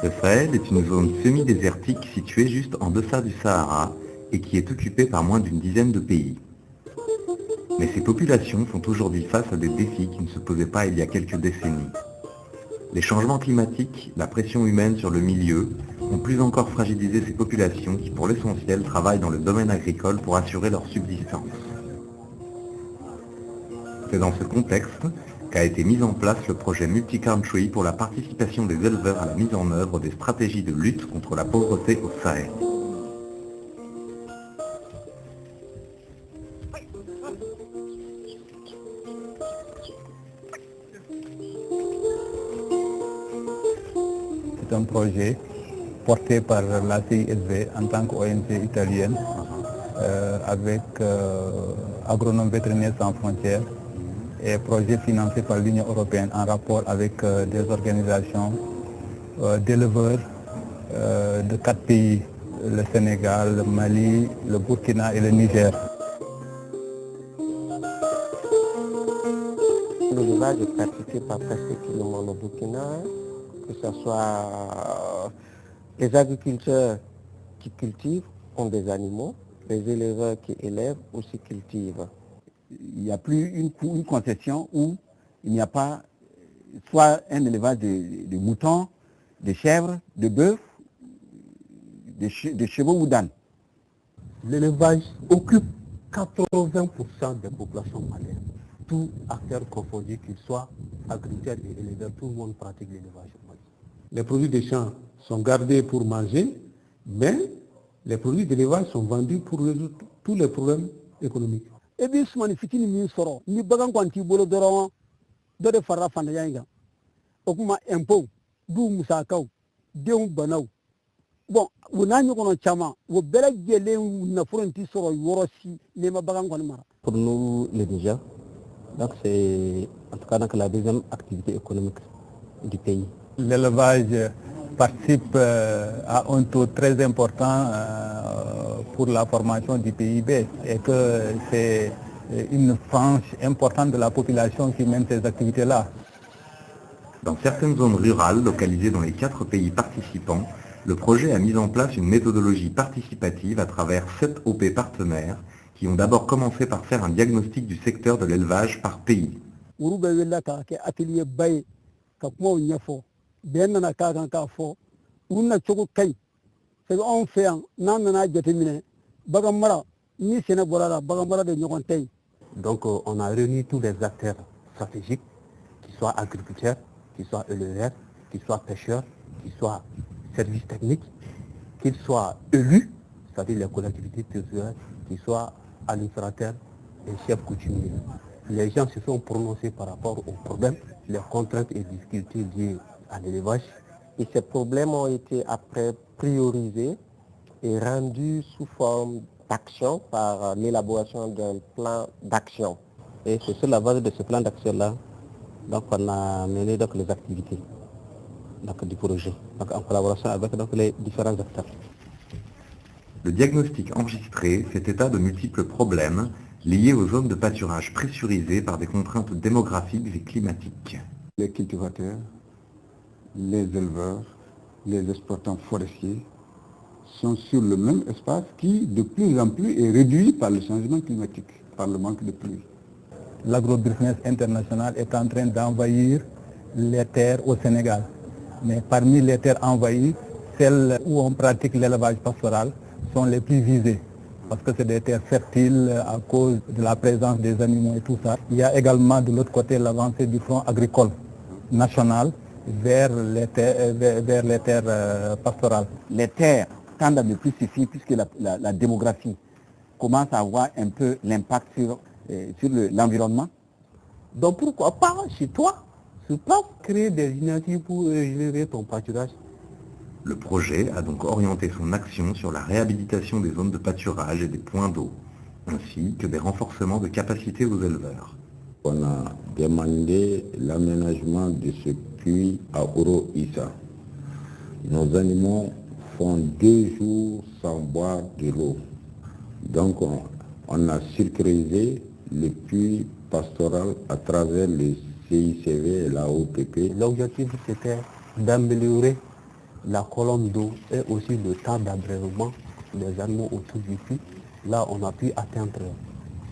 Le Sahel est une zone semi-désertique située juste en deçà du Sahara et qui est occupée par moins d'une dizaine de pays. Mais ces populations font aujourd'hui face à des défis qui ne se posaient pas il y a quelques décennies. Les changements climatiques, la pression humaine sur le milieu, ont plus encore fragilisé ces populations qui, pour l'essentiel, travaillent dans le domaine agricole pour assurer leur subsistance. C'est dans ce contexte qu'a été mis en place le projet Multi-Country pour la participation des éleveurs à la mise en œuvre des stratégies de lutte contre la pauvreté au Sahel. C'est un projet porté par la CISV en tant qu'ONG italienne avec Agronomes Vétérinaires sans frontières et projet financé par l'Union européenne en rapport avec des organisations d'éleveurs de 4 pays, le Sénégal, le Mali, le Burkina et le Niger. L'élevage est pratiqué par presque tout le monde au Burkina, que ce soit les agriculteurs qui cultivent ont des animaux, les éleveurs qui élèvent aussi cultivent. Il n'y a plus une conception où il n'y a pas soit un élevage de moutons, de chèvres, de bœufs, de chevaux ou d'ânes. L'élevage occupe 80% des populations maliennes. Tout acteur confondu, qu'il soit agriculteur et éleveur, tout le monde pratique l'élevage au Mali. Les produits des champs sont gardés pour manger, mais les produits d'élevage sont vendus pour résoudre tous les problèmes économiques. Et bien, ce magnifique ni soro, ni bagan kwanti bolo doron, do de farra fanda yanga. Okuma impôt, du musakau, deun banau. Bon, wunanyo kono chama, wo bela gele na fronti soro yorosi, ne ma bagan kwan mara. Pour nous, le Niger, donc c'est en tout cas donc, la deuxième activité économique du pays. L'élevage participe à un taux très important pour la formation du PIB et que c'est une frange importante de la population qui mène ces activités-là. Dans certaines zones rurales localisées dans les 4 pays participants, le projet a mis en place une méthodologie participative à travers 7 OP partenaires qui ont d'abord commencé par faire un diagnostic du secteur de l'élevage par pays. Donc on a réuni tous les acteurs stratégiques, qu'ils soient agriculteurs, qu'ils soient éleveurs, qu'ils soient pêcheurs, qu'ils soient services techniques, qu'ils soient élus, c'est-à-dire les collectivités territoriales, qu'ils soient administrateurs et chefs coutumiers. Les gens se sont prononcés par rapport aux problèmes, les contraintes et difficultés liées à l'élevage. Et ces problèmes ont été après priorisés et rendus sous forme d'action par l'élaboration d'un plan d'action. Et c'est sur la base de ce plan d'action-là qu'on a mené donc, les activités du projet, donc, en collaboration avec donc, les différents acteurs. Le diagnostic enregistré fait état de multiples problèmes liés aux zones de pâturage pressurisées par des contraintes démographiques et climatiques. Les cultivateurs, les éleveurs, les exploitants forestiers sont sur le même espace qui de plus en plus est réduit par le changement climatique, par le manque de pluie. L'agrobusiness international est en train d'envahir les terres au Sénégal. Mais parmi les terres envahies, celles où on pratique l'élevage pastoral sont les plus visées. Parce que c'est des terres fertiles à cause de la présence des animaux et tout ça. Il y a également de l'autre côté l'avancée du front agricole national vers les terres pastorales. Les terres tendent à ne plus suffire puisque la démographie commence à avoir un peu l'impact sur l'environnement. Donc pourquoi pas chez toi, sur place, créer des initiatives pour régénérer ton pâturage? Le projet a donc orienté son action sur la réhabilitation des zones de pâturage et des points d'eau, ainsi que des renforcements de capacités aux éleveurs. On a demandé l'aménagement de ce puits à Oro Issa. Nos animaux font 2 jours sans boire de l'eau. Donc on a sécurisé le puits pastoral à travers le CICV et la OPP. L'objectif c'était d'améliorer la colonne d'eau et aussi le temps d'abreuvement des animaux autour du puits. Là, on a pu atteindre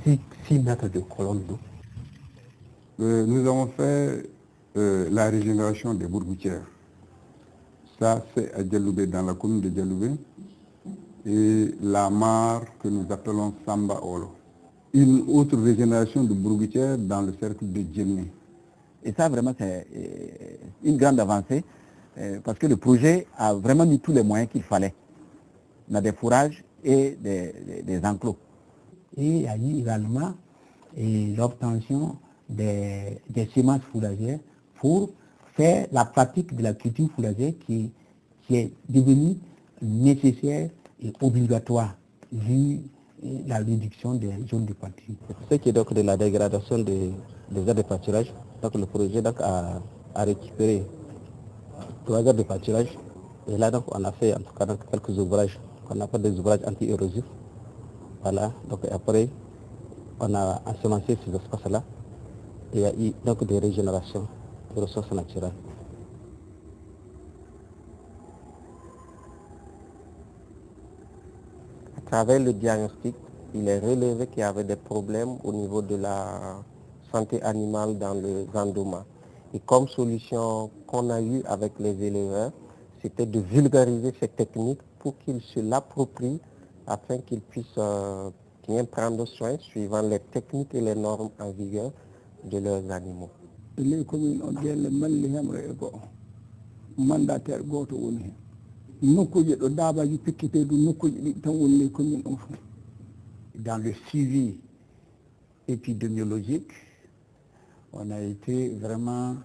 6 mètres de colonne d'eau. Nous avons fait la régénération des bourgoutières. Ça, c'est à Dialoubé, dans la commune de Dialoubé. Et la mare que nous appelons Samba Olo. Une autre régénération de bourgoutières dans le cercle de Djemné. Et ça, vraiment, c'est une grande avancée parce que le projet a vraiment mis tous les moyens qu'il fallait. On a des fourrages et des enclos. Et il y a eu également l'obtention des semences fourragères pour faire la pratique de la culture fourragère qui est devenue nécessaire et obligatoire vu la réduction des zones de pâturage. Ce qui est donc de la dégradation des aires de pâturage, donc le projet donc a récupéré 3 aires de pâturage et là donc on a fait en tout cas donc, quelques ouvrages qu'on appelle des ouvrages anti-érosifs. Voilà, donc après on a ensemencé ces espaces-là et il y a eu donc des régénérations de ressources naturelles. À travers le diagnostic, il est relevé qu'il y avait des problèmes au niveau de la santé animale dans le Zandoma. Et comme solution qu'on a eue avec les éleveurs, c'était de vulgariser ces techniques pour qu'ils se l'approprient afin qu'ils puissent bien prendre soin suivant les techniques et les normes en vigueur de leurs animaux. Les communes ont dit le mandataire goto woni hen nokkuji ɗo daabaji pikkiteɗu nokkuji ɗi tan woni les communes on fof. Dans le suivi épidémiologique, on a été vraiment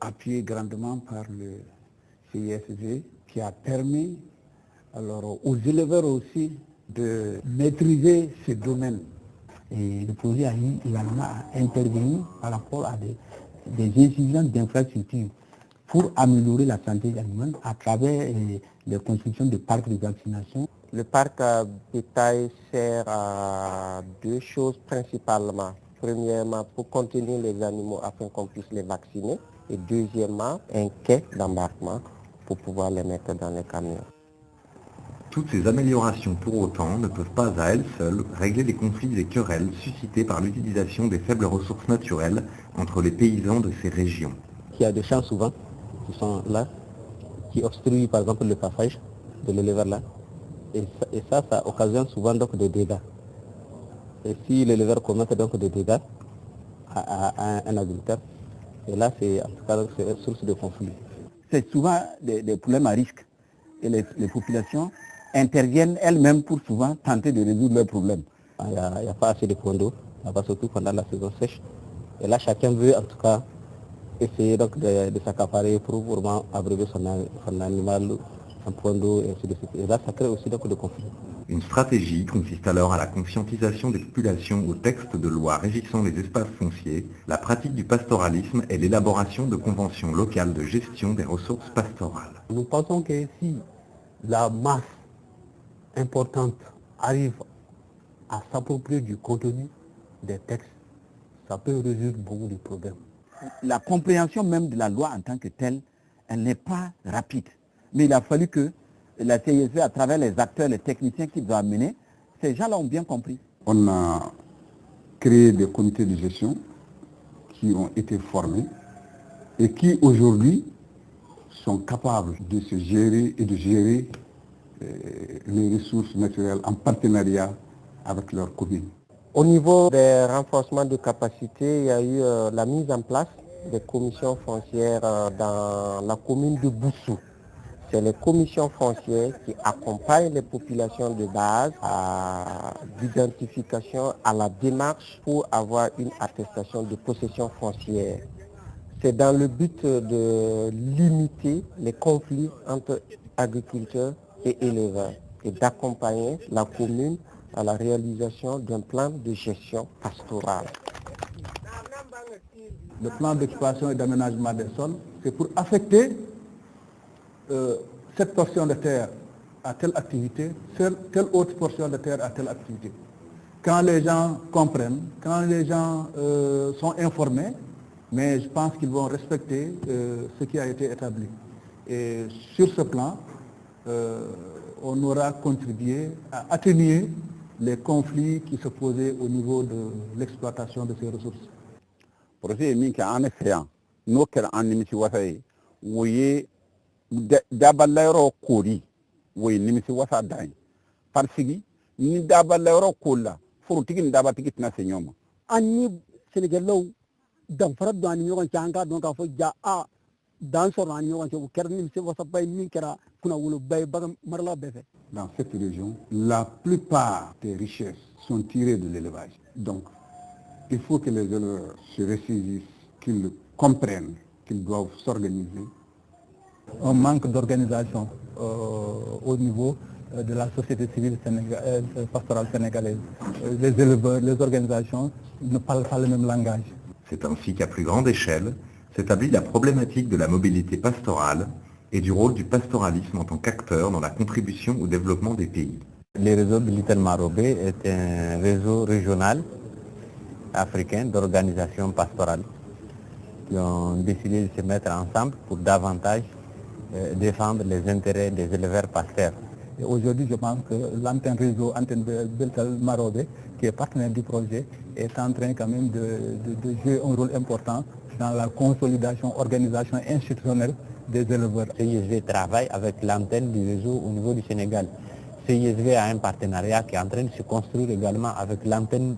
appuyé grandement par le CISV qui a permis alors, aux éleveurs aussi de maîtriser ce domaine. Et le projet a eu également à intervenir par rapport à des exigences d'infrastructures pour améliorer la santé animale à travers les constructions de parcs de vaccination. Le parc à bétail sert à 2 choses principalement. Premièrement, pour contenir les animaux afin qu'on puisse les vacciner. Et deuxièmement, un quai d'embarquement pour pouvoir les mettre dans les camions. Toutes ces améliorations pour autant ne peuvent pas à elles seules régler les conflits et querelles suscités par l'utilisation des faibles ressources naturelles entre les paysans de ces régions. Il y a des champs souvent qui sont là, qui obstruent par exemple le passage de l'éleveur là. Et ça occasionne souvent donc des dégâts. Et si l'éleveur commet donc des dégâts à un agriculteur, et là c'est en tout cas c'est source de conflit. C'est souvent des problèmes à risque et les populations interviennent elles-mêmes pour souvent tenter de résoudre leurs problèmes. Il n'y a pas assez de points d'eau, surtout pendant la saison sèche. Et là chacun veut en tout cas essayer donc de s'accaparer pour vraiment abreuver son animal, un point d'eau et ainsi de suite. Et là ça crée aussi donc des conflits. Une stratégie consiste alors à la conscientisation des populations aux textes de loi régissant les espaces fonciers, la pratique du pastoralisme et l'élaboration de conventions locales de gestion des ressources pastorales. Nous pensons que si la masse importante arrive à s'approprier du contenu des textes, ça peut résoudre beaucoup de problèmes. La compréhension même de la loi en tant que telle, elle n'est pas rapide. Mais il a fallu que la CISV, à travers les acteurs, les techniciens qui doivent amener, ces gens-là ont bien compris. On a créé des comités de gestion qui ont été formés et qui aujourd'hui sont capables de se gérer et de gérer les ressources naturelles en partenariat avec leurs communes. Au niveau des renforcements de capacité, il y a eu la mise en place des commissions foncières dans la commune de Boussou. C'est les commissions foncières qui accompagnent les populations de base à l'identification, à la démarche pour avoir une attestation de possession foncière. C'est dans le but de limiter les conflits entre agriculteurs et éleveurs et d'accompagner la commune à la réalisation d'un plan de gestion pastorale. Le plan d'exploitation et d'aménagement des sols, c'est pour affecter cette portion de terre à telle activité, telle autre portion de terre à telle activité. Quand les gens comprennent, quand les gens sont informés, mais je pense qu'ils vont respecter ce qui a été établi. Et sur ce plan, on aura contribué à atténuer les conflits qui se posaient au niveau de l'exploitation de ces ressources. Projet min ka an fɛ yan n'o kɛra an nimisi wasa ye o ye dabalayɔrɔ koori o ye nimisi wasa dan ye parisigi ni dabalayɔrɔ koori la forotigi ni dabatigi tɛna se ɲɔgɔn ma. An ni sɛnɛkɛlaw danfara don an ni ɲɔgɔn cɛ an k'a dɔn k'a fɔ ja dan sɔrɔ an ni ɲɔgɔn cɛ o kɛra nimisi wasaba ye min kɛra kunnawoloba ye bagan maralaw bɛɛ fɛ. Dans cette région, la plupart des richesses sont tirées de l'élevage. Donc, il faut que les éleveurs se ressaisissent, qu'ils comprennent qu'ils doivent s'organiser. Un manque d'organisation au niveau de la société civile pastorale sénégalaise. Les éleveurs, les organisations ne parlent pas le même langage. C'est ainsi qu'à plus grande échelle s'établit la problématique de la mobilité pastorale et du rôle du pastoralisme en tant qu'acteur dans la contribution au développement des pays. Le réseau Biliten Marobé est un réseau régional africain d'organisations pastorales qui ont décidé de se mettre ensemble pour davantage défendre les intérêts des éleveurs pasteurs. Et aujourd'hui, je pense que l'antenne réseau, antenne Biliten Marobé, qui est partenaire du projet, est en train quand même de jouer un rôle important dans la consolidation, organisation institutionnelle des éleveurs. CISV travaille avec l'antenne du réseau au niveau du Sénégal. CISV a un partenariat qui est en train de se construire également avec l'antenne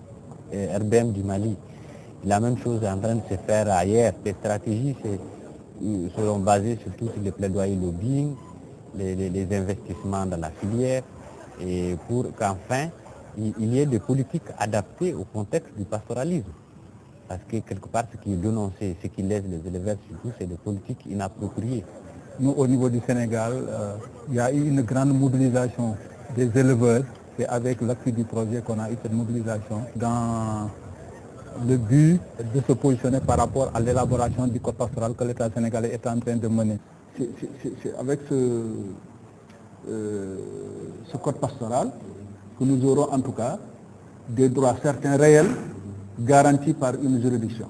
RBM du Mali. La même chose est en train de se faire ailleurs. Les stratégies seront basées surtout sur les plaidoyers lobbying, les investissements dans la filière, et pour qu'enfin il y ait des politiques adaptées au contexte du pastoralisme. Parce que quelque part, ce qui est dénoncé, ce qui laisse les éleveurs surtout, c'est des politiques inappropriées. Nous, au niveau du Sénégal, il y a eu une grande mobilisation des éleveurs. C'est avec l'appui du projet qu'on a eu cette mobilisation dans le but de se positionner par rapport à l'élaboration du code pastoral que l'État sénégalais est en train de mener. C'est avec ce code pastoral que nous aurons en tout cas des droits certains réels garantis par une juridiction.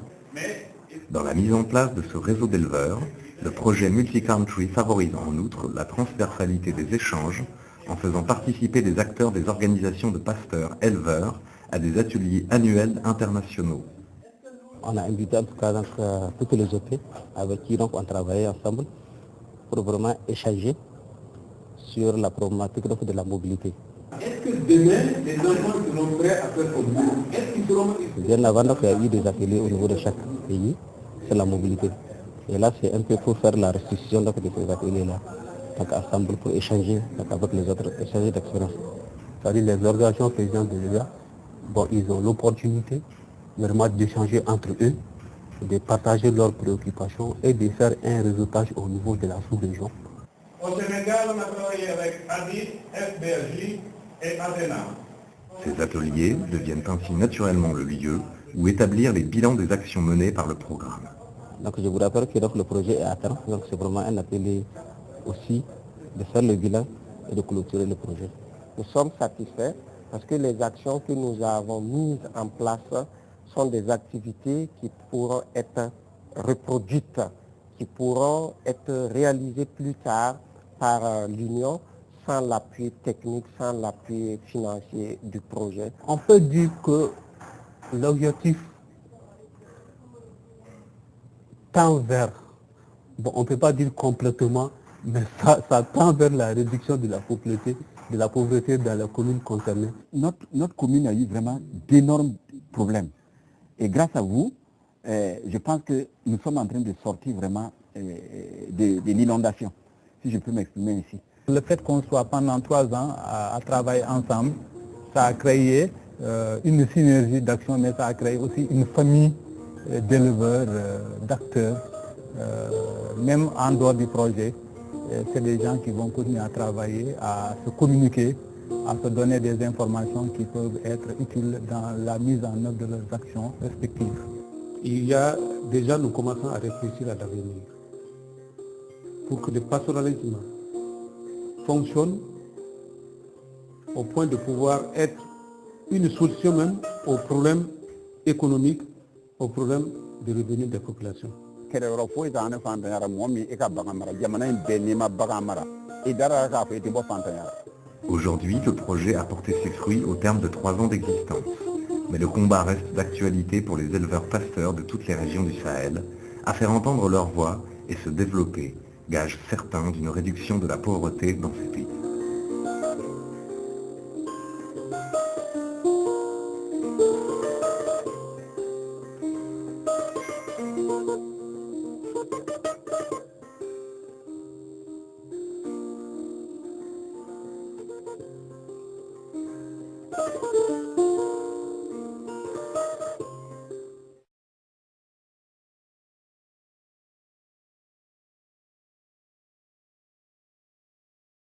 Dans la mise en place de ce réseau d'éleveurs, le projet Multicountry favorise en outre la transversalité des échanges en faisant participer des acteurs des organisations de pasteurs éleveurs à des ateliers annuels internationaux. On a invité en tout cas toutes les OP avec qui donc on travaillait ensemble pour vraiment échanger sur la problématique de la mobilité. Est-ce que demain, les enfants seront prêts à faire comme nous? Est-ce qu'ils seront... Bien avant, donc, il y a eu des ateliers au niveau de chaque pays sur la mobilité. Et là, c'est un peu pour faire la restitution donc, de ces ateliers-là. Donc ensemble pour échanger donc, avec les autres, échanger d'expérience. C'est-à-dire les organisations paysannes de l'État, bon, ils ont l'opportunité vraiment d'échanger entre eux, de partager leurs préoccupations et de faire un réseautage au niveau de la sous-région. Au Sénégal, on a travaillé avec ADI, FBRJ et ADENA. Ces ateliers deviennent ainsi naturellement le lieu où établir les bilans des actions menées par le programme. Donc je vous rappelle que donc, le projet est à terme, donc c'est vraiment un atelier aussi de faire le bilan et de clôturer le projet. Nous sommes satisfaits parce que les actions que nous avons mises en place sont des activités qui pourront être reproduites, qui pourront être réalisées plus tard par l'Union sans l'appui technique, sans l'appui financier du projet. On peut dire que l'objectif tend vers, bon, on ne peut pas dire complètement, mais ça tend vers la réduction de la pauvreté dans la commune concernée. Notre commune a eu vraiment d'énormes problèmes. Et grâce à vous, je pense que nous sommes en train de sortir vraiment de l'inondation, si je peux m'exprimer ici. Le fait qu'on soit pendant 3 ans à travailler ensemble, ça a créé une synergie d'action, mais ça a créé aussi une famille d'éleveurs, d'acteurs, même en dehors du projet. C'est des gens qui vont continuer à travailler, à se communiquer, à se donner des informations qui peuvent être utiles dans la mise en œuvre de leurs actions respectives. Il y a déjà, nous commençons à réfléchir à l'avenir pour que le pastoralisme fonctionne au point de pouvoir être une solution même aux problèmes économiques, aux problèmes de revenus des populations. kɛlɛyɔrɔ foyi t'an ne fantanyara mɔgɔ min e ka bagan mara jamana in bɛɛ n'i ma bagan mara i dara k'a fɔ i tɛ bɔ fantanyara. Aujourd'hui, le projet a porté ses fruits au terme de 3 ans d'existence. Mais le combat reste d'actualité pour les éleveurs pasteurs de toutes les régions du Sahel, à faire entendre leur voix et se développer, gage certain d'une réduction de la pauvreté dans ces pays. Thank you.